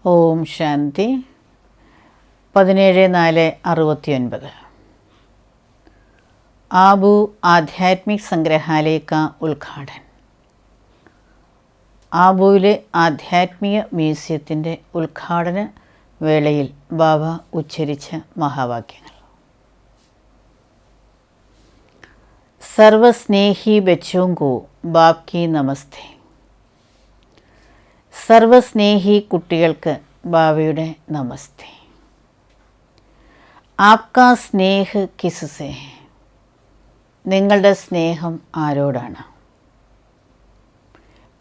ഓം ശാന്തി. 17/4/69 आबू आध्यात्मिक संग्रहालय का उद्घाटन. ആബുവിലെ ആധ്യാത്മിക മ്യൂസിയത്തിൻ്റെ ഉദ്ഘാടന വേളയിൽ ബാബ ഉച്ചരിച്ച മഹാവാക്യങ്ങൾ. സർവസ്നേഹി ബച്ചോं को बाप की നമസ്തേ. സർവസ്നേഹി കുട്ടികൾക്ക് ബാബയുടെ നമസ്തേ. ആപ്കാ സ്നേഹ് കിസ്സേ, നിങ്ങളുടെ സ്നേഹം ആരോടാണ്?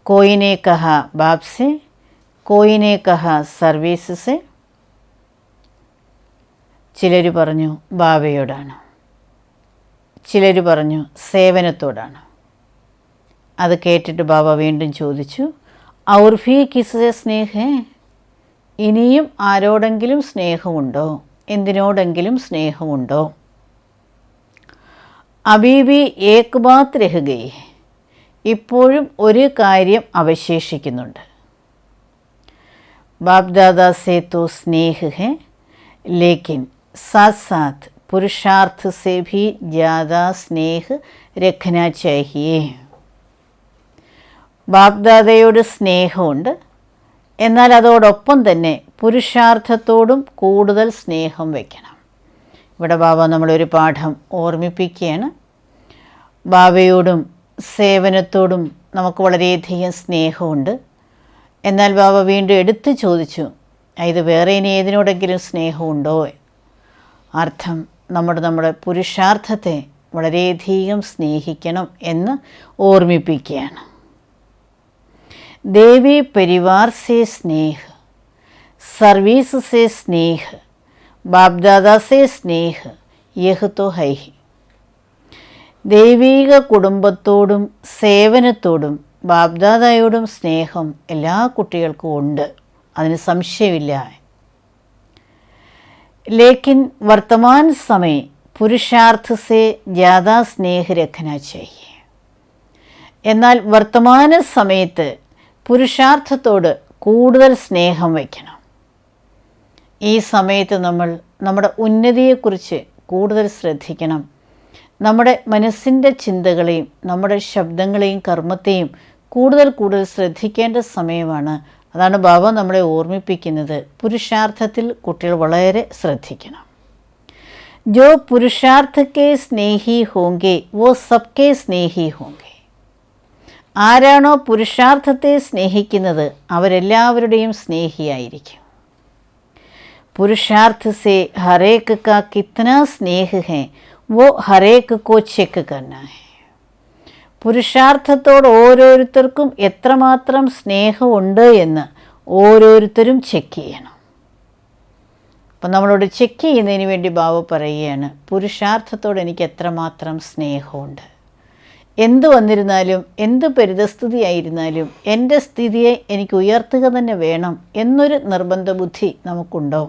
കോയിനെ കഹ ബാപ് സെ, കോയിനെ കഹ സർവീസ് സെ. ചിലർ പറഞ്ഞു ബാബയോടാണ്, ചിലർ പറഞ്ഞു സേവനത്തോടാണ്. അത് കേട്ടിട്ട് ബാബ വീണ്ടും ചോദിച്ചു, ഔർ ഭി കിസ്സേ സ്നേഹ്? ഇനിയും ആരോടെങ്കിലും സ്നേഹമുണ്ടോ? എന്തിനോടെങ്കിലും സ്നേഹമുണ്ടോ? അബീബി ഏക് ബാത് രഹ് ഗയി, ഇപ്പോഴും ഒരു കാര്യം അവശേഷിക്കുന്നുണ്ട്. ബാപ് ദാദാ സേ തോ സ്നേഹ് ഹെ, ലേക്കിൻ സാത്ത് സാത്ത് പുരുഷാർത്ഥ് സേ ഭി ജ്യാദാ സ്നേഹ് രഖ്നാ ചാഹിയേ. ബാപ്ദാദയോട് സ്നേഹമുണ്ട്, എന്നാൽ അതോടൊപ്പം തന്നെ പുരുഷാർത്ഥത്തോടും കൂടുതൽ സ്നേഹം വയ്ക്കണം. ഇവിടെ ബാബ നമ്മളൊരു പാഠം ഓർമ്മിപ്പിക്കുകയാണ്. ബാബയോടും സേവനത്തോടും നമുക്ക് വളരെയധികം സ്നേഹമുണ്ട്. എന്നാൽ ബാബ വീണ്ടും എടുത്തു ചോദിച്ചു, ഇത് വേറെ ഇനി ഏതിനോടെങ്കിലും സ്നേഹമുണ്ടോ? അർത്ഥം നമ്മുടെ പുരുഷാർത്ഥത്തെ വളരെയധികം സ്നേഹിക്കണം എന്ന് ഓർമ്മിപ്പിക്കുകയാണ്. ദേവി പരിവാർ സേ സ്നേഹ്, സർവീസ് സേ സ്നേഹ്, ബാപ്ദാദാ സേ സ്നേഹ്, യഹ് തോ ഹൈ. ദൈവീക കുടുംബത്തോടും സേവനത്തോടും ബാപ്ദാദായോടും സ്നേഹം എല്ലാ കുട്ടികൾക്കും ഉണ്ട്, അതിന് സംശയമില്ല. ലേക്കിൻ വർത്തമാൻ സമയ പുരുഷാർത്ഥ സേ ജ്യാദാ സ്നേഹ് രഖ്നാ ചാഹിയേ. എന്നാൽ വർത്തമാന സമയത്ത് പുരുഷാർത്ഥത്തോട് കൂടുതൽ സ്നേഹം വയ്ക്കണം. ഈ സമയത്ത് നമ്മൾ നമ്മുടെ ഉന്നതിയെക്കുറിച്ച് കൂടുതൽ ശ്രദ്ധിക്കണം. നമ്മുടെ മനസ്സിൻ്റെ ചിന്തകളെയും നമ്മുടെ ശബ്ദങ്ങളെയും കർമ്മത്തെയും കൂടുതൽ ശ്രദ്ധിക്കേണ്ട സമയമാണ്. അതാണ് ബാബ നമ്മളെ ഓർമ്മിപ്പിക്കുന്നത്, പുരുഷാർത്ഥത്തിൽ കുട്ടികൾ വളരെ ശ്രദ്ധിക്കണം. ജോ പുരുഷാർത്ഥ കെ സ്നേഹി ഹോങ്കെ വോ സബ്കെ സ്നേഹി ഹോങ്കെ. ആരാണോ പുരുഷാർത്ഥത്തെ സ്നേഹിക്കുന്നത് അവരെല്ലാവരുടെയും സ്നേഹിയായിരിക്കും. പുരുഷാർത്ഥ സേ ഹരേക്ക് കാ കിത്നാ സ്നേഹ് ഹെ വോ ഹരേക്ക് കോ ചെക്ക് കർനാ ഹെ. പുരുഷാർത്ഥത്തോട് ഓരോരുത്തർക്കും എത്രമാത്രം സ്നേഹമുണ്ട് എന്ന് ഓരോരുത്തരും ചെക്ക് ചെയ്യണം. അപ്പം നമ്മളോട് ചെക്ക് ചെയ്യുന്നതിന് വേണ്ടി ബാബ പറയുകയാണ്, പുരുഷാർത്ഥത്തോട് എനിക്ക് എത്രമാത്രം സ്നേഹമുണ്ട്. എന്തു വന്നിരുന്നാലും എന്ത് പരിതസ്ഥിതിയായിരുന്നാലും എൻ്റെ സ്ഥിതിയെ എനിക്ക് ഉയർത്തുക തന്നെ വേണം എന്നൊരു നിർബന്ധ ബുദ്ധി നമുക്കുണ്ടോ?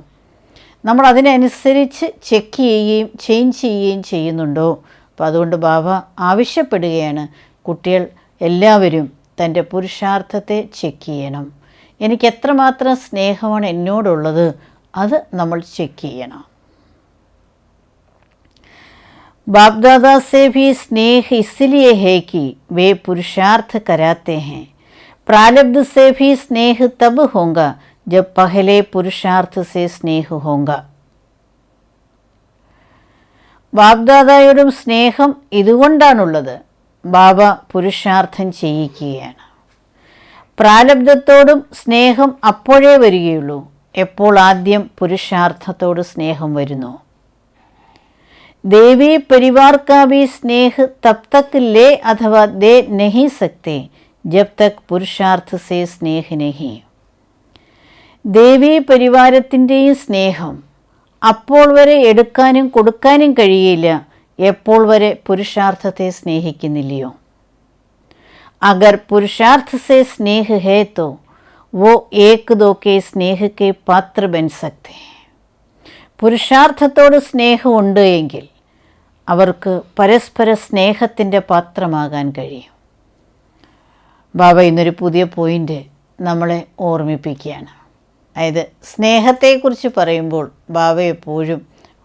നമ്മൾ അതിനനുസരിച്ച് ചെക്ക് ചെയ്യുകയും ചേഞ്ച് ചെയ്യുകയും ചെയ്യുന്നുണ്ടോ? അപ്പോൾ അതുകൊണ്ട് ബാബ ആവശ്യപ്പെടുകയാണ്, കുട്ടികൾ എല്ലാവരും തൻ്റെ പുരുഷാർത്ഥത്തെ ചെക്ക് ചെയ്യണം. എനിക്ക് എത്രമാത്രം സ്നേഹമാണ് എന്നോടുള്ളത്, അത് നമ്മൾ ചെക്ക് ചെയ്യണം. बाप दादा से भी स्नेह इसलिए है कि वे पुरुषार्थ कराते हैं. प्रारब्ध से भी स्नेह तब होगा जब पहले पुरुषार्थ से स्नेह होगा. ബാപ്ദാദായോടും സ്നേഹം ഇതുകൊണ്ടാണുള്ളത്, ബാബ പുരുഷാർത്ഥം ചെയ്യിക്കുകയാണ്. പ്രാരബ്ധത്തോടും സ്നേഹം അപ്പോഴേ വരികയുള്ളൂ എപ്പോൾ ആദ്യം പുരുഷാർത്ഥത്തോട് സ്നേഹം വരുന്നു. देवी परिवार का भी स्नेह तब तक ले अथवा दे नहीं सकते जब तक पुरुषार्थ से स्नेह नहीं. ദേവീ പരിവാരത്തിൻ്റെയും സ്നേഹം അപ്പോൾ വരെ എടുക്കാനും കൊടുക്കാനും കഴിയില്ല എപ്പോൾ വരെ പുരുഷാർത്ഥത്തെ സ്നേഹിക്കുന്നില്ലയോ. അഗർ പുരുഷാർത്ഥ സേ സ്നേഹ് ഹേ തോ വോ ഏക് ദോ കെ സ്നേഹ് കെ പാത്ര ബൻ സക്തേ. പുരുഷാർത്ഥത്തോട് സ്നേഹമുണ്ട് എങ്കിൽ അവർക്ക് പരസ്പര സ്നേഹത്തിൻ്റെ പാത്രമാകാൻ കഴിയും. ബാബ ഇന്നൊരു പുതിയ പോയിൻ്റ് നമ്മളെ ഓർമ്മിപ്പിക്കുകയാണ്. അതായത് സ്നേഹത്തെക്കുറിച്ച് പറയുമ്പോൾ ബാബ എപ്പോഴും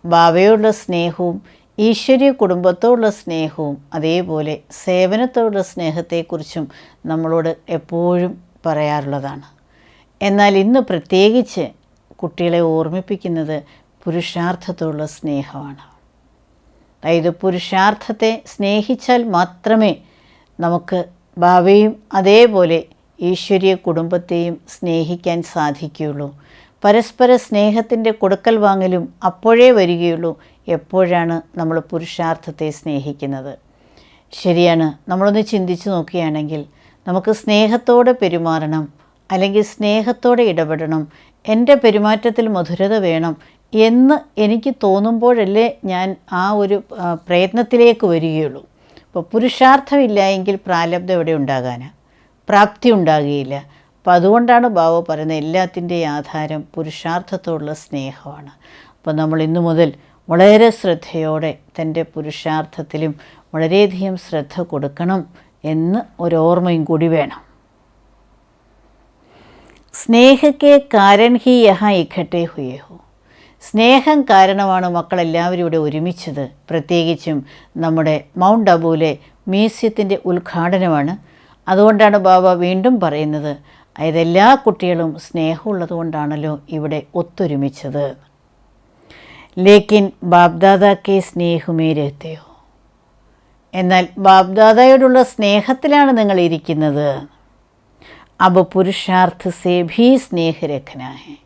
ബാബയോടുള്ള സ്നേഹവും ഈശ്വരീയ കുടുംബത്തോടുള്ള സ്നേഹവും അതേപോലെ സേവനത്തോടുള്ള സ്നേഹത്തെക്കുറിച്ചും നമ്മളോട് എപ്പോഴും പറയാറുള്ളതാണ്. എന്നാൽ ഇന്ന് പ്രത്യേകിച്ച് കുട്ടികളെ ഓർമ്മിപ്പിക്കുന്നത് പുരുഷാർത്ഥത്തോടുള്ള സ്നേഹമാണ്. അതായത് പുരുഷാർത്ഥത്തെ സ്നേഹിച്ചാൽ മാത്രമേ നമുക്ക് ബാബയും അതേപോലെ ഈശ്വരീയ കുടുംബത്തെയും സ്നേഹിക്കാൻ സാധിക്കുകയുള്ളൂ. പരസ്പര സ്നേഹത്തിൻ്റെ കൊടുക്കൽ വാങ്ങലും അപ്പോഴേ വരികയുള്ളൂ എപ്പോഴാണ് നമ്മൾ പുരുഷാർത്ഥത്തെ സ്നേഹിക്കുന്നത്. ശരിയാണ്. നമ്മളൊന്ന് ചിന്തിച്ച് നോക്കുകയാണെങ്കിൽ നമുക്ക് സ്നേഹത്തോടെ പെരുമാറണം, അല്ലെങ്കിൽ സ്നേഹത്തോടെ ഇടപെടണം, എൻ്റെ പെരുമാറ്റത്തിൽ മധുരത വേണം എന്ന് എനിക്ക് തോന്നുമ്പോഴല്ലേ ഞാൻ ആ ഒരു പ്രയത്നത്തിലേക്ക് വരികയുള്ളൂ. അപ്പോൾ പുരുഷാർത്ഥമില്ല എങ്കിൽ പ്രാരബ്ധം എവിടെ ഉണ്ടാകാനാണ്? പ്രാപ്തി ഉണ്ടാകുകയില്ല. അപ്പോൾ അതുകൊണ്ടാണ് ബാബ പറയുന്നത് എല്ലാത്തിൻ്റെയും ആധാരം പുരുഷാർത്ഥത്തോടുള്ള സ്നേഹമാണ്. അപ്പോൾ നമ്മൾ ഇന്നു മുതൽ വളരെ ശ്രദ്ധയോടെ തൻ്റെ പുരുഷാർത്ഥത്തിലും വളരെയധികം ശ്രദ്ധ കൊടുക്കണം എന്ന് ഒരോർമ്മയും കൂടി വേണം. സ്നേഹക്കെ കാരൺ ഹി യഹാ ഇഖട്ടെ ഹുയേ ഹോ. സ്നേഹം കാരണമാണ് മക്കളെല്ലാവരും ഇവിടെ ഒരുമിച്ചത്. പ്രത്യേകിച്ചും നമ്മുടെ മൗണ്ട് അബൂലെ മ്യൂസിയത്തിൻ്റെ ഉദ്ഘാടനമാണ്. അതുകൊണ്ടാണ് ബാബ വീണ്ടും പറയുന്നത്, അതായത് എല്ലാ കുട്ടികളും സ്നേഹമുള്ളത് കൊണ്ടാണല്ലോ ഇവിടെ ഒത്തൊരുമിച്ചത്. ലേക്കിൻ ബാബ്ദാദാക്കെ സ്നേഹമേ രഹത്തെ ഹോ. എന്നാൽ ബാബ്ദാദയോടുള്ള സ്നേഹത്തിലാണ് നിങ്ങൾ ഇരിക്കുന്നത്. അബ് പുരുഷാർത്ഥ സേ ഭീ സ്നേഹ രഖനാ ഹെ.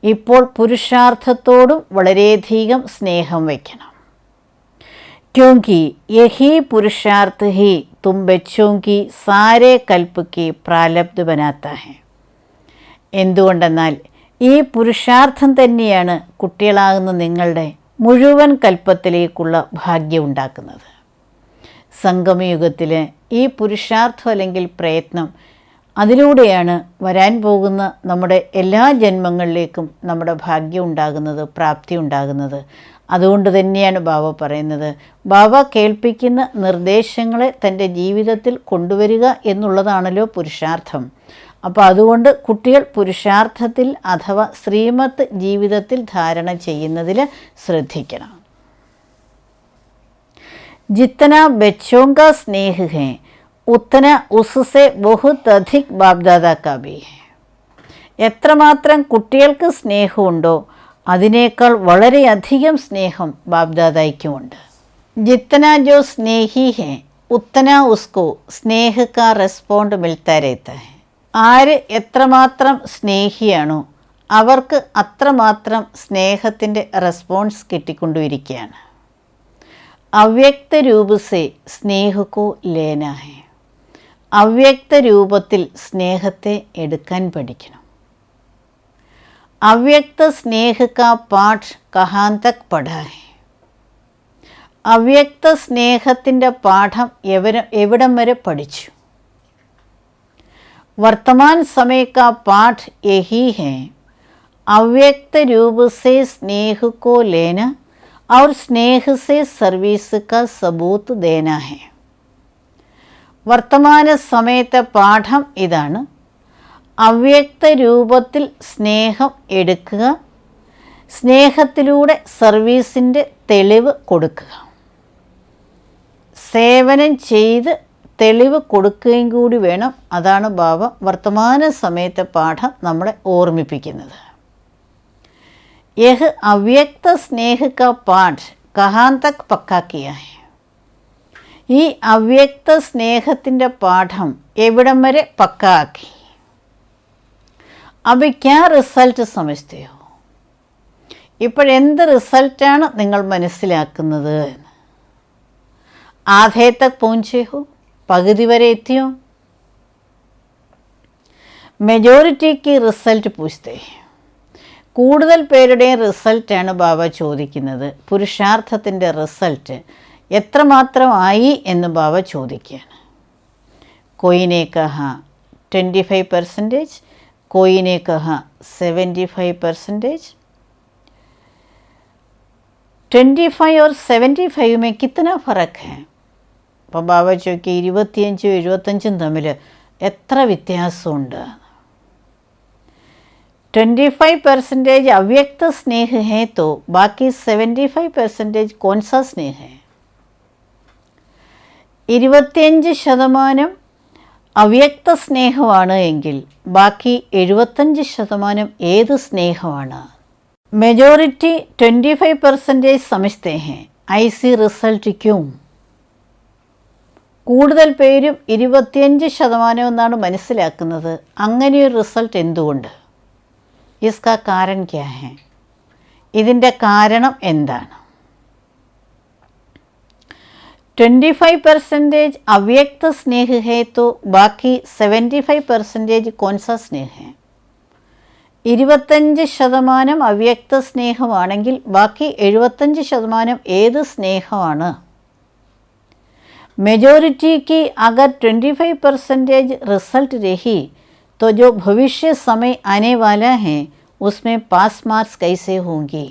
ഇപ്പോൾ പുരുഷാർത്ഥത്തോടും വളരെയധികം സ്നേഹം വയ്ക്കണം. ക്യോങ്കി യഹി പുരുഷാർത്ഥ ഹി തും ബച്ചോं की സാരേ കൽപ്പ് की പ്രാലബ്ധ ബനാത്താ ഹെ. എന്തുകൊണ്ടെന്നാൽ ഈ പുരുഷാർത്ഥം തന്നെയാണ് കുട്ടികളാകുന്ന നിങ്ങളുടെ മുഴുവൻ കൽപ്പത്തിലേക്കുള്ള ഭാഗ്യം ഉണ്ടാക്കുന്നത്. സംഗമയുഗത്തിൽ ഈ പുരുഷാർത്ഥം അല്ലെങ്കിൽ പ്രയത്നം, അതിലൂടെയാണ് വരാൻ പോകുന്ന നമ്മുടെ എല്ലാ ജന്മങ്ങളിലേക്കും നമ്മുടെ ഭാഗ്യം ഉണ്ടാകുന്നത്, പ്രാപ്തി ഉണ്ടാകുന്നത്. അതുകൊണ്ട് തന്നെയാണ് ബാബ പറയുന്നത്, ബാബ കേൾപ്പിക്കുന്ന നിർദ്ദേശങ്ങളെ തൻ്റെ ജീവിതത്തിൽ കൊണ്ടുവരിക എന്നുള്ളതാണല്ലോ പുരുഷാർത്ഥം. അപ്പോൾ അതുകൊണ്ട് കുട്ടികൾ പുരുഷാർത്ഥത്തിൽ അഥവാ ശ്രീമത്ത് ജീവിതത്തിൽ ധാരണ ചെയ്യുന്നതിൽ ശ്രദ്ധിക്കണം. ജിത്തന ബച്ചോങ്ക സ്നേഹ ഹെ ഉത്തന ഉസ്സെ ബഹുത് അധിക് ബാപ്ദാദാ കാ ഭി ഹെ. എത്രമാത്രം കുട്ടികൾക്ക് സ്നേഹമുണ്ടോ അതിനേക്കാൾ വളരെയധികം സ്നേഹം ബാപ്ദാദായ്ക്കുമുണ്ട്. ജിത്തന ജോ സ്നേഹി ഹെ ഉത്തന ഉസ്കോ സ്നേഹ കാ റെസ്പോണ്ട് മിൽത്താ രഹത്താ ഹെ. ആര് എത്രമാത്രം സ്നേഹിയാണോ അവർക്ക് അത്രമാത്രം സ്നേഹത്തിൻ്റെ റെസ്പോൺസ് കിട്ടിക്കൊണ്ടിരിക്കുകയാണ്. അവ്യക്ത രൂപസേ സ്നേഹക്കോ ലേനാ ഹെ. അവ്യക്ത രൂപത്തിൽ സ്നേഹത്തെ എടുക്കാൻ പഠിക്കണം. അവ്യക്ത സ്നേഹ കാ പാഠ് കഹാൻ തക് പഠാ ഹെ. അവ്യക്ത സ്നേഹത്തിൻ്റെ പാഠം എവിടം വരെ പഠിച്ചു? വർത്തമാൻ സമയ കാ പാഠ് യഹി ഹെ അവ്യക്ത രൂപ സേ സ്നേഹ കോ ലേന और स्नेह से सर्विस का सबूत देना है. വർത്തമാന സമയത്തെ പാഠം ഇതാണ്. അവ്യക്ത രൂപത്തിൽ സ്നേഹം എടുക്കുക, സ്നേഹത്തിലൂടെ സർവീസിൻ്റെ തെളിവ് കൊടുക്കുക, സേവനം ചെയ്ത് തെളിവ് കൊടുക്കുകയും കൂടി വേണം. അതാണ് ബാബ വർത്തമാന സമയത്തെ പാഠം നമ്മളെ ഓർമ്മിപ്പിക്കുന്നത്. यह അവ്യക്ത സ്നേഹ കാ പാഠ് കഹാൻ തക് പക്കാ കിയാ ഹെ. ഈ അവ്യക്ത സ്നേഹത്തിൻ്റെ പാഠം എവിടം വരെ പക്കാ ആക്കി? अब क्या റിസൾട്ട് സമജ്തേ ഹോ? ഇപ്പോഴെന്ത് റിസൾട്ടാണ് നിങ്ങൾ മനസ്സിലാക്കുന്നത്? ആധേ തക് പहुंचे ഹോ? പകുതി വരെ എത്തിയോ? മെജോറിറ്റിക്ക് റിസൾട്ട് പൂछते हैं. കൂടുതൽ പേരുടെയും റിസൾട്ടാണ് ബാബ ചോദിക്കുന്നത്. പുരുഷാർത്ഥത്തിൻ്റെ റിസൾട്ട് എത്രമാത്രമായി എന്ന് ബാബ ചോദിക്കുകയാണ്. കോയിനെ കഹ 25%, കോയിനെ കഹ 75%. 25 और 75 में कितना फ़र्क है? അപ്പോൾ ബാബ ചോദിക്കുക 25 75 തമ്മിൽ എത്ര വ്യത്യാസമുണ്ട്? 25% अव्यक्त स्नेह है तो बाकी 75% कौन सा स्नेह है? 25% അവ്യക്ത സ്നേഹമാണ് എങ്കിൽ ബാക്കി 75% ഏത് സ്നേഹമാണ്? മെജോറിറ്റി 25% സമझते हैं, ऐसी റിസൾട്ട് ക്यों? കൂടുതൽ പേരും 25% എന്നാണ് മനസ്സിലാക്കുന്നത്. അങ്ങനെയൊരു റിസൾട്ട് എന്തുകൊണ്ട്? इसका कारण क्या है? ഇതിൻ്റെ കാരണം എന്താണ്? 25% अव्यक्त स्नेह है तो बाकी 75% कौन सा स्नेह है? 25% അവ്യക്ത സ്നേഹമാണെങ്കിൽ ബാക്കി 75% ഏത് സ്നേഹമാണ്? मेजॉरिटी की अगर 25% रिजल्ट रही तो जो भविष्य समय आने वाला है उसमें पास मार्क्स कैसे होंगी?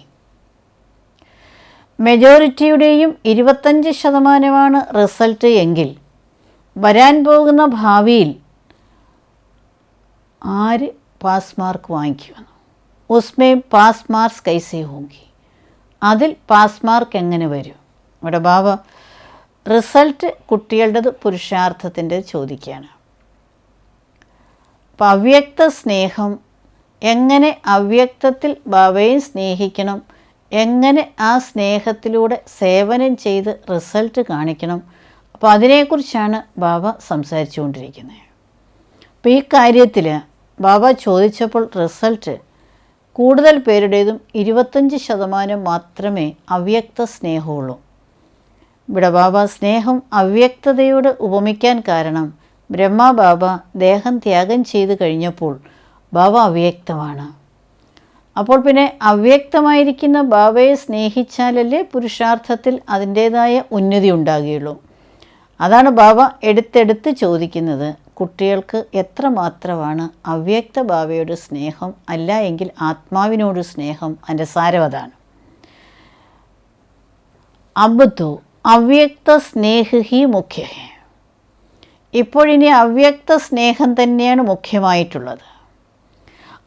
മെജോറിറ്റിയുടെയും 25% റിസൾട്ട് എങ്കിൽ വരാൻ പോകുന്ന ഭാവിയിൽ ആര് പാസ് മാർക്ക് വാങ്ങിക്കുമെന്ന്? ഉസ്മേ പാസ് മാർക്സ് കൈസേ ഹോങ്കി? അതിൽ പാസ് മാർക്ക് എങ്ങനെ വരും? ഇവിടെ ബാബ റിസൾട്ട് കുട്ടികളുടേത് പുരുഷാർത്ഥത്തിൻ്റെ ചോദിക്കുകയാണ്. അപ്പം അവ്യക്ത സ്നേഹം എങ്ങനെ അവ്യക്തത്തിൽ ബാബയെ സ്നേഹിക്കണം, എങ്ങനെ ആ സ്നേഹത്തിലൂടെ സേവനം ചെയ്ത് റിസൾട്ട് കാണിക്കണം, അപ്പോൾ അതിനെക്കുറിച്ചാണ് ബാബ സംസാരിച്ചു കൊണ്ടിരിക്കുന്നത്. അപ്പോൾ ഈ കാര്യത്തിൽ ബാബ ചോദിച്ചപ്പോൾ റിസൾട്ട് കൂടുതൽ പേരുടേതും 25% മാത്രമേ അവ്യക്ത സ്നേഹമുള്ളൂ. ഇവിടെ ബാബ സ്നേഹം അവ്യക്തതയോട് ഉപമിക്കാൻ കാരണം ബ്രഹ്മ ബാബ ദേഹം ത്യാഗം ചെയ്ത് കഴിഞ്ഞപ്പോൾ ബാബ അവ്യക്തമാണ്. അപ്പോൾ പിന്നെ അവ്യക്തമായിരിക്കുന്ന ബാബയെ സ്നേഹിച്ചാലല്ലേ പുരുഷാർത്ഥത്തിൽ അതിൻ്റേതായ ഉന്നതി ഉണ്ടാകുകയുള്ളൂ. അതാണ് ബാബ എടുത്തെടുത്ത് ചോദിക്കുന്നത്, കുട്ടികൾക്ക് എത്രമാത്രമാണ് അവ്യക്ത ബാബയോട് സ്നേഹം, അല്ല എങ്കിൽ ആത്മാവിനോട് സ്നേഹം. അതിൻ്റെ സാരം അതാണ്. अब तो അവ്യക്ത സ്നേഹ ഹി മുഖ്യ ഹെ. ഇപ്പോഴിനി അവ്യക്ത സ്നേഹം തന്നെയാണ് മുഖ്യമായിട്ടുള്ളത്.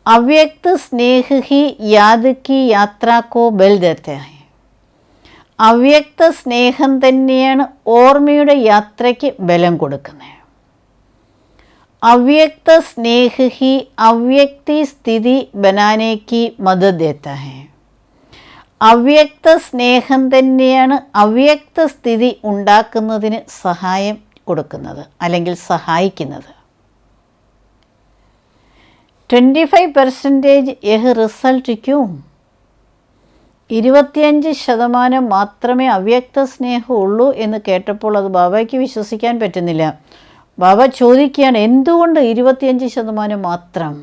അവ്യക്ത സ്നേഹ ഹി യാദ് കി യാത്രാക്കോ ബൽ ദേത്താ ഹെ. അവ്യക്ത സ്നേഹം തന്നെയാണ് ഓർമ്മയുടെ യാത്രയ്ക്ക് ബലം കൊടുക്കുന്നത്. അവ്യക്ത സ്നേഹ ഹി അവ്യക്തി സ്ഥിതി ബനാനെ കി മദദ് ദേത്താ ഹെ. അവ്യക്ത സ്നേഹം തന്നെയാണ് അവ്യക്ത സ്ഥിതി ഉണ്ടാക്കുന്നതിന് സഹായം കൊടുക്കുന്നത് അല്ലെങ്കിൽ സഹായിക്കുന്നത്. 25% യഹ് റിസൾട്ട് ക്യോं? 25% മാത്രമേ അവ്യക്ത സ്നേഹമുള്ളൂ എന്ന് കേട്ടപ്പോൾ അത് ബാബയ്ക്ക് വിശ്വസിക്കാൻ പറ്റുന്നില്ല. ബാബ ചോദിക്കുകയാണ്, എന്തുകൊണ്ട് 25% മാത്രം?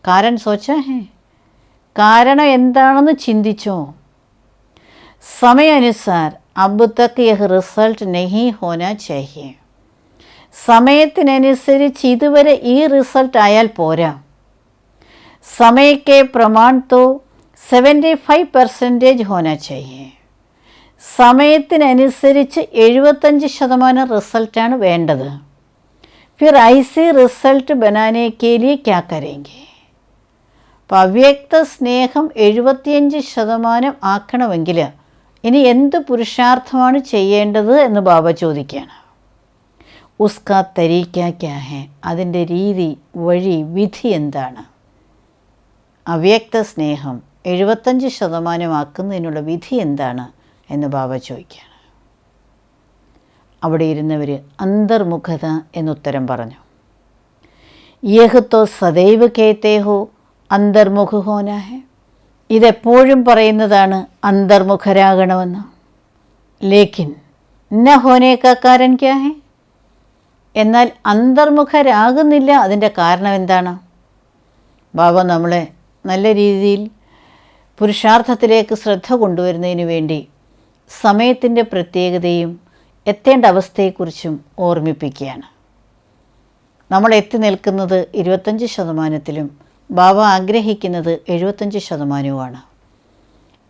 കാരണം സോച്ചാ ഹേ, കാരണം എന്താണെന്ന് ചിന്തിച്ചോ? സമയാനുസാർ അബ് തക്ക് യഹ് റിസൾട്ട് നഹീ ഹോനാ ചാഹിയെ. സമയത്തിനനുസരിച്ച് ഇതുവരെ ഈ റിസൾട്ട് ആയാൽ പോരാ. സമയക്കെ പ്രമാൺ തോ 75% ഹോനാ ചാഹിയെ. സമയത്തിനനുസരിച്ച് 75% റിസൾട്ടാണ് വേണ്ടത്. ഫിർ ഐസി റിസൾട്ട് ബനാനെ കെ ലിയെ ക്യാ കരേംഗെ? അപ്പോൾ അവ്യക്ത സ്നേഹം 75% ആക്കണമെങ്കിൽ ഇനി എന്ത് പുരുഷാർത്ഥമാണ് ചെയ്യേണ്ടത് എന്ന് ബാബ ചോദിക്കുകയാണ്. ഉസ്കാ തരീക്ക ക്യാ ഹെ? അതിൻ്റെ രീതി, വഴി, വിധി എന്താണ്? അവ്യക്ത സ്നേഹം 75% ആക്കുന്നതിനുള്ള വിധി എന്താണ് എന്ന് ബാബ ചോദിക്കുകയാണ്. അവിടെ ഇരുന്നവർ അന്തർമുഖത എന്നുത്തരം പറഞ്ഞു. യഹ് തോ സദൈവ് കേത്തേ ഹോ അന്തർമുഖ ഹോന ഹെ. ഇതെപ്പോഴും പറയുന്നതാണ് അന്തർമുഖരാകണമെന്ന്. ലേക്കിൻ ന ഹോനെ കാ കാരൻ ക്യാ ഹെ? എന്നാൽ അന്തർമുഖരാകുന്നില്ല, അതിൻ്റെ കാരണം എന്താണ്? ബാബ നമ്മളെ നല്ല രീതിയിൽ പുരുഷാർത്ഥത്തിലേക്ക് ശ്രദ്ധ കൊണ്ടുവരുന്നതിന് വേണ്ടി സമയത്തിൻ്റെ പ്രത്യേകതയും എത്തേണ്ട അവസ്ഥയെക്കുറിച്ചും ഓർമ്മിപ്പിക്കുകയാണ്. നമ്മൾ എത്തി നിൽക്കുന്നത് 25%-ലും ബാബ ആഗ്രഹിക്കുന്നത് 75%-മാണ്.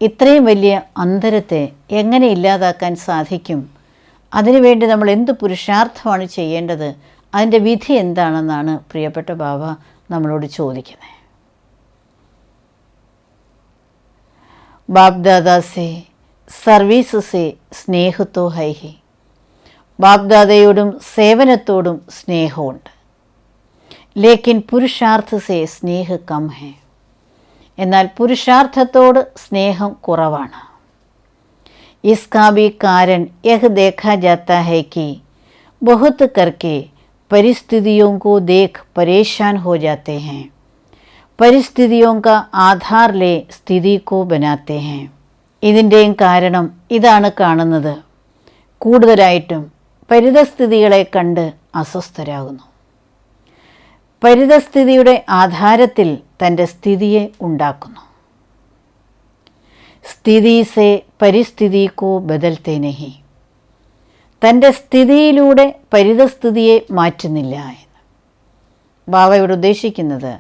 ഇത്രയും വലിയ അന്തരത്തെ എങ്ങനെ ഇല്ലാതാക്കാൻ സാധിക്കും? അതിനുവേണ്ടി നമ്മൾ എന്ത് പുരുഷാർത്ഥമാണ് ചെയ്യേണ്ടത്? അതിൻ്റെ വിധി എന്താണെന്നാണ് പ്രിയപ്പെട്ട ബാബ നമ്മളോട് ചോദിക്കുന്നത്. बाप दादा से സർവീസ് സേ സ്നേഹത്തോ ഹൈ ഹി. ബാപ്ദാദയോടും സേവനത്തോടും സ്നേഹമുണ്ട്. ലേക്കിൻ പുരുഷാർത്ഥ സേ സ്നേഹ കം ഹെ. എന്നാൽ പുരുഷാർത്ഥത്തോട് സ്നേഹം കുറവാണ്. इसका भी कारण यह देखा जाता है कि बहुत करके परिस्थितियों को देख परेशान हो जाते हैं. परिस्थितियों का आधार ले स्थिति को बनाते हैं. ഇതിൻ്റെയും കാരണം ഇതാണ് കാണുന്നത്. കൂടുതലായിട്ടും പരിതസ്ഥിതികളെ കണ്ട് അസ്വസ്ഥരാകുന്നു. പരിതസ്ഥിതിയുടെ ആധാരത്തിൽ തൻ്റെ സ്ഥിതിയെ ഉണ്ടാക്കുന്നു. സ്ഥിതി സേ പരിസ്ഥിതി കോ ബദൽത്തെ നഹി. തൻ്റെ സ്ഥിതിയിലൂടെ പരിതസ്ഥിതിയെ മാറ്റുന്നില്ല എന്ന്. ബാബ ഇവിടെ ഉദ്ദേശിക്കുന്നത്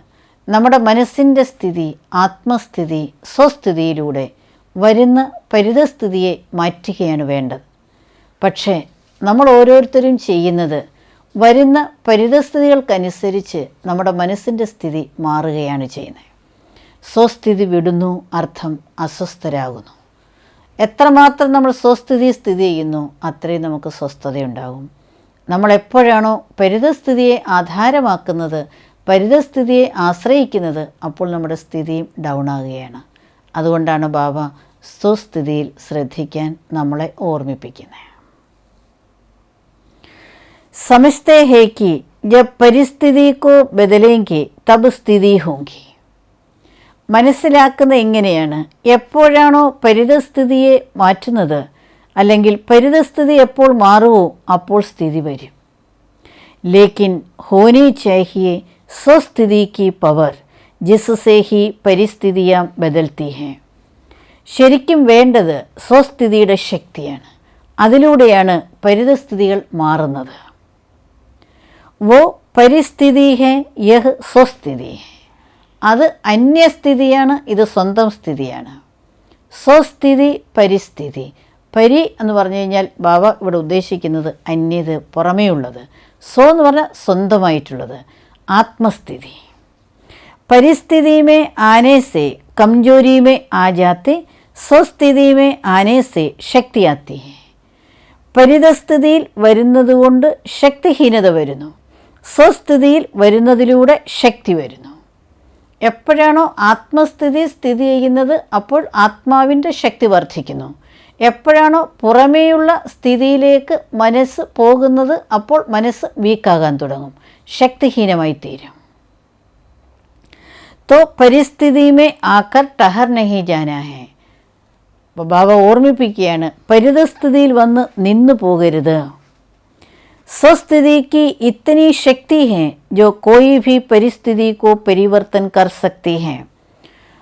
നമ്മുടെ മനസ്സിൻ്റെ സ്ഥിതി, ആത്മസ്ഥിതി, സ്വസ്ഥിതിയിലൂടെ വരുന്ന പരിതസ്ഥിതിയെ മാറ്റുകയാണ് വേണ്ടത്. പക്ഷേ നമ്മൾ ഓരോരുത്തരും ചെയ്യുന്നത് വരുന്ന പരിതസ്ഥിതികൾക്കനുസരിച്ച് നമ്മുടെ മനസ്സിൻ്റെ സ്ഥിതി മാറുകയാണ് ചെയ്യുന്നത്. സ്വസ്ഥിതി വിടുന്നു, അർത്ഥം അസ്വസ്ഥരാകുന്നു. എത്രമാത്രം നമ്മൾ സ്വസ്ഥിതി സ്ഥിതി ചെയ്യുന്നു അത്രയും നമുക്ക് സ്വസ്ഥതയുണ്ടാകും. നമ്മളെപ്പോഴാണോ പരിതസ്ഥിതിയെ ആധാരമാക്കുന്നത്, പരിതസ്ഥിതിയെ ആശ്രയിക്കുന്നത്, അപ്പോൾ നമ്മുടെ സ്ഥിതിയും ഡൗൺ ആകുകയാണ്. അതുകൊണ്ടാണ് ബാബ സ്വസ്ഥിതിയിൽ ശ്രദ്ധിക്കാൻ നമ്മളെ ഓർമ്മിപ്പിക്കുന്നത്. समझते हैं कि जब परिस्थिति को बदलेंगे तब स्थिति होगी. മനസ്സിലാക്കുന്ന എങ്ങനെയാണ്? എപ്പോഴാണോ പരിതസ്ഥിതിയെ മാറ്റുന്നത്, അല്ലെങ്കിൽ പരിതസ്ഥിതി എപ്പോൾ മാറുമോ അപ്പോൾ സ്ഥിതി വരും. ലേക്കിൻ ഹോനി ചാഹിയെ സ്വസ്ഥിതി की പവർ ജിസ്സേ ഹി പരിസ്ഥിതിയാം ബദൽത്തി ഹെ. ശരിക്കും വേണ്ടത് സ്വസ്ഥിതിയുടെ ശക്തിയാണ്. അതിലൂടെയാണ് പരിതസ്ഥിതികൾ മാറുന്നത്. വോ പരിസ്ഥിതി ഹെ യഹ് സ്വസ്ഥിതി ഹെ. അത് അന്യസ്ഥിതിയാണ്, ഇത് സ്വന്തം സ്ഥിതിയാണ്. സ്വസ്ഥിതി പരിസ്ഥിതി. പരി എന്ന് പറഞ്ഞു കഴിഞ്ഞാൽ ബാബ ഇവിടെ ഉദ്ദേശിക്കുന്നത് അന്യത്, പുറമേയുള്ളത്. സ്വ എന്ന് പറഞ്ഞാൽ സ്വന്തമായിട്ടുള്ളത്, ആത്മസ്ഥിതി. परिस्थिति में आने से कमजोरी में आ जाते, സ്വസ്ഥിതി में आने से ശക്തി ആത്തി है. പരിതസ്ഥിതിയിൽ വരുന്നതുകൊണ്ട് ശക്തിഹീനത വരുന്നു, സ്വസ്ഥിതിയിൽ വരുന്നതിലൂടെ ശക്തി വരുന്നു. എപ്പോഴാണോ ആത്മസ്ഥിതി സ്ഥിതി ചെയ്യുന്നത് അപ്പോൾ ആത്മാവിൻ്റെ ശക്തി വർദ്ധിക്കുന്നു. എപ്പോഴാണോ പുറമേയുള്ള സ്ഥിതിയിലേക്ക് മനസ്സ് പോകുന്നത് അപ്പോൾ മനസ്സ് വീക്കാകാൻ തുടങ്ങും, ശക്തിഹീനമായി തീരും. तो परिस्थिति में आकर ठहर नहीं जाना है. അപ്പോൾ ബാബ ഓർമ്മിപ്പിക്കുകയാണ്, പരിതസ്ഥിതിയിൽ വന്ന് നിന്നു പോകരുത്. സ്വസ്ഥിതിക്ക് ഇത്തനി ശക്തി ഹെ ജോ കോയി ഭി പരിസ്ഥിതി കോ പരിവർത്തൻ കർ സക്തി ഹെ.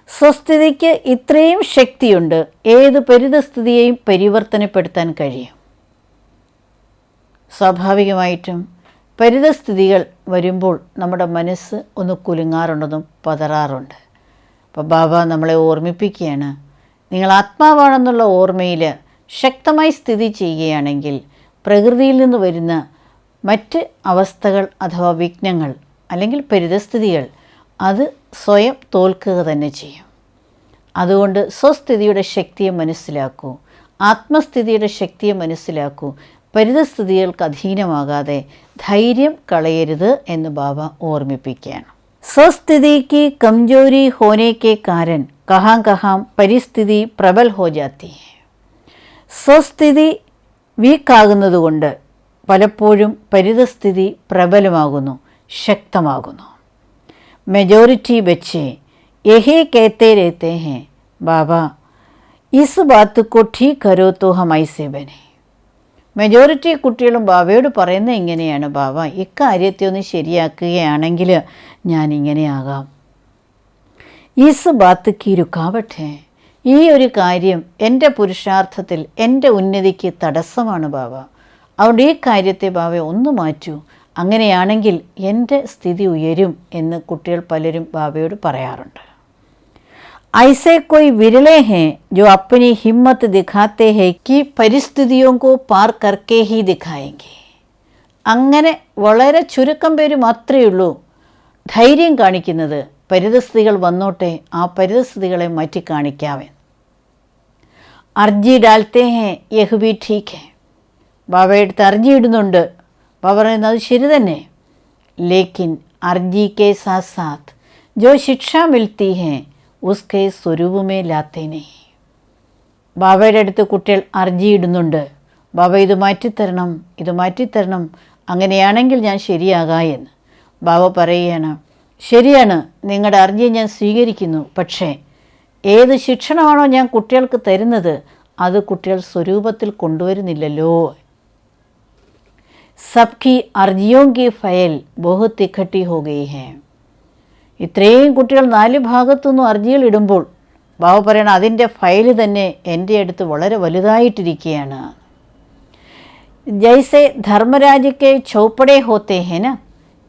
സ്വസ്ഥിതിക്ക് ഇത്രയും ശക്തിയുണ്ട്, ഏത് പരിതസ്ഥിതിയെയും പരിവർത്തനപ്പെടുത്താൻ കഴിയും. സ്വാഭാവികമായിട്ടും പരിതസ്ഥിതികൾ വരുമ്പോൾ നമ്മുടെ മനസ്സ് ഒന്ന് കുലുങ്ങാറുണ്ടെന്നും പതറാറുണ്ട്. അപ്പോൾ ബാബ നമ്മളെ ഓർമ്മിപ്പിക്കുകയാണ്, നിങ്ങൾ ആത്മാവാണെന്നുള്ള ഓർമ്മയിൽ ശക്തമായി സ്ഥിതി ചെയ്യുകയാണെങ്കിൽ പ്രകൃതിയിൽ നിന്ന് വരുന്ന മറ്റ് അവസ്ഥകൾ അഥവാ വിഘ്നങ്ങൾ അല്ലെങ്കിൽ പരിതസ്ഥിതികൾ അത് സ്വയം തോൽക്കുക തന്നെ ചെയ്യും. അതുകൊണ്ട് സ്വസ്ഥിതിയുടെ ശക്തിയെ മനസ്സിലാക്കൂ, ആത്മസ്ഥിതിയുടെ ശക്തിയെ മനസ്സിലാക്കൂ. പരിതസ്ഥിതികൾക്ക് അധീനമാകാതെ ധൈര്യം കളയരുത് എന്ന് ബാബ ഓർമ്മിപ്പിക്കുകയാണ്. സ്വസ്ഥിതിക്ക് കംജോരി ഹോനെ കാരൻ കഹാം കഹാം പരിസ്ഥിതി പ്രബൽ ഹോ ജാത്തി ഹെ. സ്വസ്ഥിതി വീക്കാകുന്നതുകൊണ്ട് പലപ്പോഴും പരിതസ്ഥിതി പ്രബലമാകുന്നു, ശക്തമാകുന്നു. മെജോറിറ്റി ബच्चे यही कहते रहते हैं बाबा इस बात को ठीक करो तो हम ऐसे बने. മെജോറിറ്റി കുട്ടികളും ബാബയോട് പറയുന്നത് ഇങ്ങനെയാണ്, ബാബ ഇക്കാര്യത്തെ ഒന്ന് ശരിയാക്കുകയാണെങ്കിൽ ഞാൻ ഇങ്ങനെയാകാം. ഈസ് ബാത്ത് കി രുക്കാവട്ടെ. ഈ ഒരു കാര്യം എൻ്റെ പുരുഷാർത്ഥത്തിൽ, എൻ്റെ ഉന്നതിക്ക് തടസ്സമാണ് ബാബ. അതുകൊണ്ട് ഈ കാര്യത്തെ ബാബ ഒന്ന് മാറ്റൂ, അങ്ങനെയാണെങ്കിൽ എൻ്റെ സ്ഥിതി ഉയരും എന്ന് കുട്ടികൾ പലരും ബാബയോട് പറയാറുണ്ട്. ऐसे कोई विरले हैं जो अपनी हिम्मत दिखाते हैं कि परिस्थितियों को पार करके ही दिखाएंगे. അങ്ങനെ വളരെ ചുരുക്കം പേര് മാത്രമേ ഉള്ളൂ ധൈര്യം കാണിക്കുന്നത് പരിതസ്ഥിതികൾ വന്നോട്ടെ, ആ പരിതസ്ഥിതികളെ മാറ്റി കാണിക്കാവേ. അർജി ഡാൽത്തേ ഹേ യഹ് ഭി ഠീക്ക് ഹെ. ബാബ എടുത്ത് അർജി ഇടുന്നുണ്ട്. ബാബ പറയുന്നത് അത് ശരി തന്നെ. ലേക്കിൻ അർജി കെ സാത്ത് സാത്ത് ജോ ശിക്ഷ മിൽത്തി ഹെ ഉസ്കെ സ്വരൂപ് മേ ലാത്തേ നഹീ. ബാബയുടെ അടുത്ത് കുട്ടികൾ അർജി ഇടുന്നുണ്ട്. ബാബ ഇത് മാറ്റിത്തരണം, ഇത് മാറ്റിത്തരണം, അങ്ങനെയാണെങ്കിൽ ഞാൻ ശരിയാകാം എന്ന്. ബാബ പറയുകയാണ്, ശരിയാണ്, നിങ്ങളുടെ അർജിയെ ഞാൻ സ്വീകരിക്കുന്നു. പക്ഷേ ഏത് ശിക്ഷണമാണോ ഞാൻ കുട്ടികൾക്ക് തരുന്നത് അത് കുട്ടികൾ സ്വരൂപത്തിൽ കൊണ്ടുവരുന്നില്ലല്ലോ. സബ്കി അർജിയോം കി ഫയൽ ബഹുത് ഇക്കട്ടി ഹോ ഗയി ഹെ. ഇത്രയും കുട്ടികൾ 4 ഭാഗത്തുനിന്നും അർജികൾ ഇടുമ്പോൾ ബാബ പറയണം അതിൻ്റെ ഫയൽ തന്നെ എൻ്റെ അടുത്ത് വളരെ വലുതായിട്ടിരിക്കുകയാണ്. ജൈസെ ധർമ്മരാജിക്ക് ചൗപ്പടേ ഹോത്തേ ഹേന,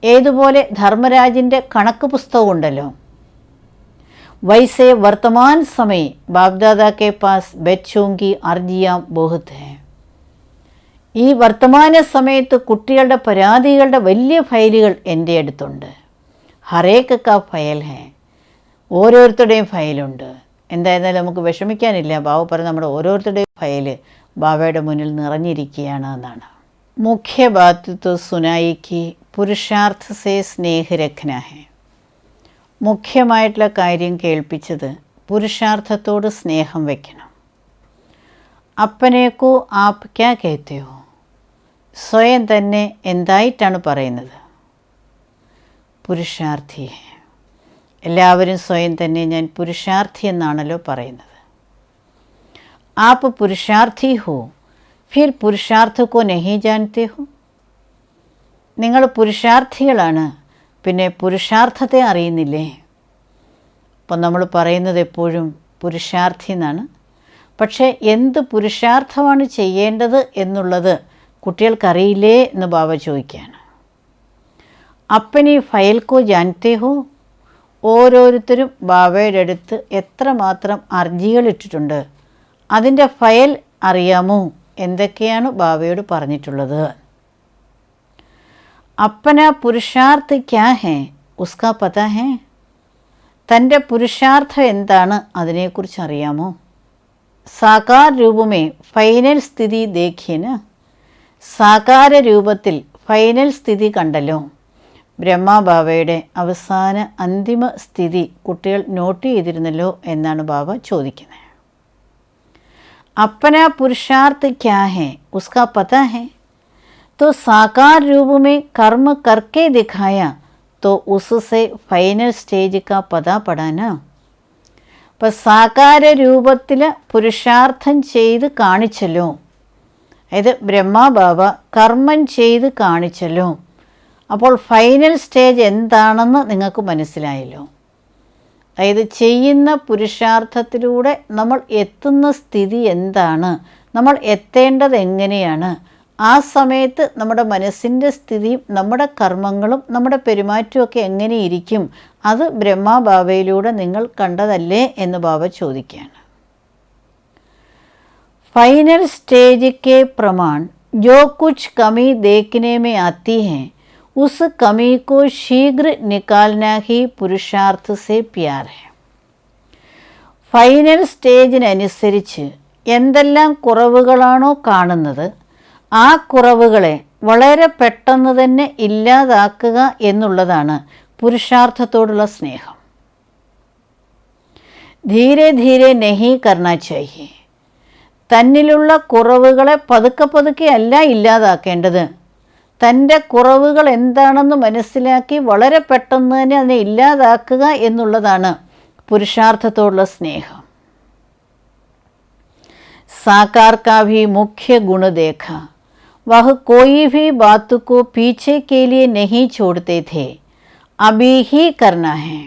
ഏതുപോലെ ധർമ്മരാജിൻ്റെ കണക്ക് പുസ്തകം ഉണ്ടല്ലോ, വൈസെ വർത്തമാൻ സമയ ബാപ്ദാദാ കെ പാസ് ബച്ചോങ്കി അർജിയാം ബഹുത് ഹെ. ഈ വർത്തമാന സമയത്ത് കുട്ടികളുടെ പരാതികളുടെ വലിയ ഫയലുകൾ എൻ്റെ അടുത്തുണ്ട്. ഹരേക്ക് കാ ഫയൽ ഹെ, ഓരോരുത്തരുടെയും ഫയലുണ്ട്. എന്തായിരുന്നാലും നമുക്ക് വിഷമിക്കാനില്ല. ബാബ പറഞ്ഞ നമ്മുടെ ഓരോരുത്തരുടെയും ഫയല് ബാബയുടെ മുന്നിൽ നിറഞ്ഞിരിക്കുകയാണ് എന്നാണ്. മുഖ്യ ബാത് തോ സുനായിക്ക് പുരുഷാർത്ഥ സേ സ്നേഹ് രഖ്ന ഹെ. മുഖ്യമായിട്ടുള്ള കാര്യം കേൾപ്പിച്ചത് പുരുഷാർത്ഥത്തോട് സ്നേഹം വയ്ക്കണം. അപ്പനേക്കോ ആപ്പ് ക്യാ കേത്തേ ഹോ, സ്വയം തന്നെ എന്തായിട്ടാണ് പറയുന്നത്? പുരുഷാർത്ഥി ഹെ. എല്ലാവരും സ്വയം തന്നെ ഞാൻ പുരുഷാർത്ഥി എന്നാണല്ലോ പറയുന്നത്. ആപ്പ് പുരുഷാർത്ഥി ഹോ ഫിർ പുരുഷാർത്ഥ കോ നഹീ ജാൻതേ ഹോ. നിങ്ങൾ പുരുഷാർത്ഥികളാണ്, പിന്നെ പുരുഷാർത്ഥത്തെ അറിയുന്നില്ലേ? അപ്പം നമ്മൾ പറയുന്നത് എപ്പോഴും പുരുഷാർത്ഥി എന്നാണ്. പക്ഷേ എന്ത് പുരുഷാർത്ഥമാണ് ചെയ്യേണ്ടത് എന്നുള്ളത് കുട്ടികൾക്കറിയില്ലേ എന്ന് ബാബ ചോദിക്കുകയാണ്. അപ്പനി ഫയൽ കോ ജാൻതേ ഹോ. ഓരോരുത്തരും ബാബയുടെ അടുത്ത് എത്രമാത്രം അർജികൾ ഇട്ടിട്ടുണ്ട്, അതിൻ്റെ ഫയൽ അറിയാമോ? എന്തൊക്കെയാണ് ബാബയോട് പറഞ്ഞിട്ടുള്ളത്? അപ്പന പുരുഷാർത്ഥ ക്യാ ഹേ ഉസ്കാ പതാ ഹേ. തൻ്റെ പുരുഷാർത്ഥം എന്താണ് അതിനെക്കുറിച്ച് അറിയാമോ? സാകാർ രൂപമേ ഫൈനൽ സ്ഥിതി ദേഖ്യന്. സാകാര രൂപത്തിൽ ഫൈനൽ സ്ഥിതി കണ്ടല്ലോ. ബ്രഹ്മബാബയുടെ അവസാന അന്തിമ സ്ഥിതി കുട്ടികൾ നോട്ട് ചെയ്തിരുന്നല്ലോ എന്നാണ് ബാബ ചോദിക്കുന്നത്. अपना पुरुषार्थ क्या है उसका पता है, तो साकार रूप में कर्म करके दिखाया तो उससे फाइनल സ്റ്റേജ് का पता पड़ा ना. അപ്പം സാകാര രൂപത്തിൽ പുരുഷാർത്ഥം ചെയ്ത് കാണിച്ചല്ലോ, അതായത് ബ്രഹ്മബാബ കർമ്മം ചെയ്ത് കാണിച്ചല്ലോ. അപ്പോൾ ഫൈനൽ സ്റ്റേജ് എന്താണെന്ന് നിങ്ങൾക്ക് മനസ്സിലായല്ലോ. അതായത് ചെയ്യുന്ന പുരുഷാർത്ഥത്തിലൂടെ നമ്മൾ എത്തുന്ന സ്ഥിതി എന്താണ്, നമ്മൾ എത്തേണ്ടത് എങ്ങനെയാണ്, ആ സമയത്ത് നമ്മുടെ മനസ്സിൻ്റെ സ്ഥിതിയും നമ്മുടെ കർമ്മങ്ങളും നമ്മുടെ പെരുമാറ്റമൊക്കെ എങ്ങനെയിരിക്കും, അത് ബ്രഹ്മബാബയിലൂടെ നിങ്ങൾ കണ്ടതല്ലേ എന്ന് ബാബ ചോദിക്കുകയാണ്. फाइनल स्टेज के प्रमाण जो कुछ कमी देखने में आती है उस कमी को शीघ्र निकालना ही पुरुषार्थ से प्यार है. ഫൈനൽ സ്റ്റേജിനനുസരിച്ച് എന്തെല്ലാം കുറവുകളാണോ കാണുന്നത് ആ കുറവുകളെ വളരെ പെട്ടെന്ന് തന്നെ ഇല്ലാതാക്കുക എന്നുള്ളതാണ് പുരുഷാർത്ഥത്തോടുള്ള സ്നേഹം. ധീരെ ധീരെ നഹീ കർണാ ചാഹിയേ. തന്നിലുള്ള കുറവുകളെ പതുക്കെ പതുക്കെ അല്ല ഇല്ലാതാക്കേണ്ടത്. തൻ്റെ കുറവുകൾ എന്താണെന്ന് മനസ്സിലാക്കി വളരെ പെട്ടെന്ന് തന്നെ അതിനെ ഇല്ലാതാക്കുക എന്നുള്ളതാണ് പുരുഷാർത്ഥത്തോടുള്ള സ്നേഹം. साकार का भी मुख्य गुण देखा, वह कोई भी बात को पीछे के लिए नहीं छोड़ते थे, अभी ही करना है.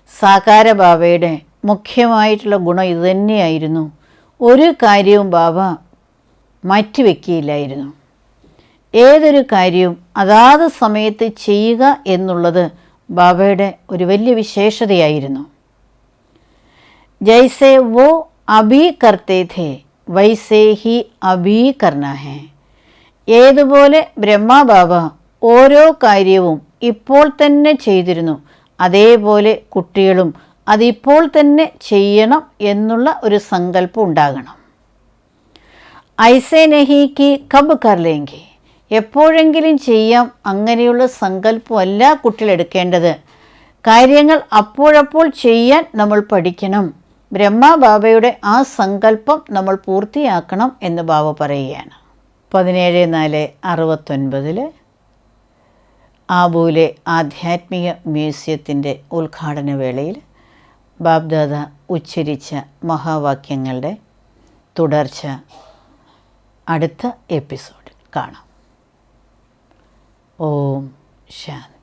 സാകാര ബാബയുടെ മുഖ്യമായിട്ടുള്ള ഗുണം ഇതുതന്നെയായിരുന്നു. ഒരു കാര്യവും ബാബ മാറ്റിവെക്കുകയില്ലായിരുന്നു. ഏതൊരു കാര്യവും അതാത് സമയത്ത് ചെയ്യുക എന്നുള്ളത് ബാബയുടെ ഒരു വലിയ വിശേഷതയായിരുന്നു. ജൈസെ വോ അഭി കർത്തേ ഥേ വൈസേ ഹി അഭി കർണ ഹേ. ഏതുപോലെ ബ്രഹ്മബാബ ഓരോ കാര്യവും ഇപ്പോൾ തന്നെ ചെയ്തിരുന്നു, അതേപോലെ കുട്ടികളും അതിപ്പോൾ തന്നെ ചെയ്യണം എന്നുള്ള ഒരു സങ്കല്പം ഉണ്ടാകണം. ഐസേ നഹി കി കബ് കർ ലേങ്കി, എപ്പോഴെങ്കിലും ചെയ്യാം അങ്ങനെയുള്ള സങ്കല്പമല്ല കുട്ടികൾ എടുക്കേണ്ടത്. കാര്യങ്ങൾ അപ്പോഴപ്പോൾ ചെയ്യാൻ നമ്മൾ പഠിക്കണം. ബ്രഹ്മബാബയുടെ ആ സങ്കല്പം നമ്മൾ പൂർത്തിയാക്കണം എന്ന് ബാബ പറയുകയാണ്. 17/4/69 ആബുവിലെ ആധ്യാത്മിക മ്യൂസിയത്തിൻ്റെ ഉദ്ഘാടന വേളയിൽ ബാബ്ദാദ ഉച്ചരിച്ച മഹാവാക്യങ്ങളുടെ തുടർച്ച അടുത്ത എപ്പിസോഡിൽ കാണാം. ഓം ശാന്തി.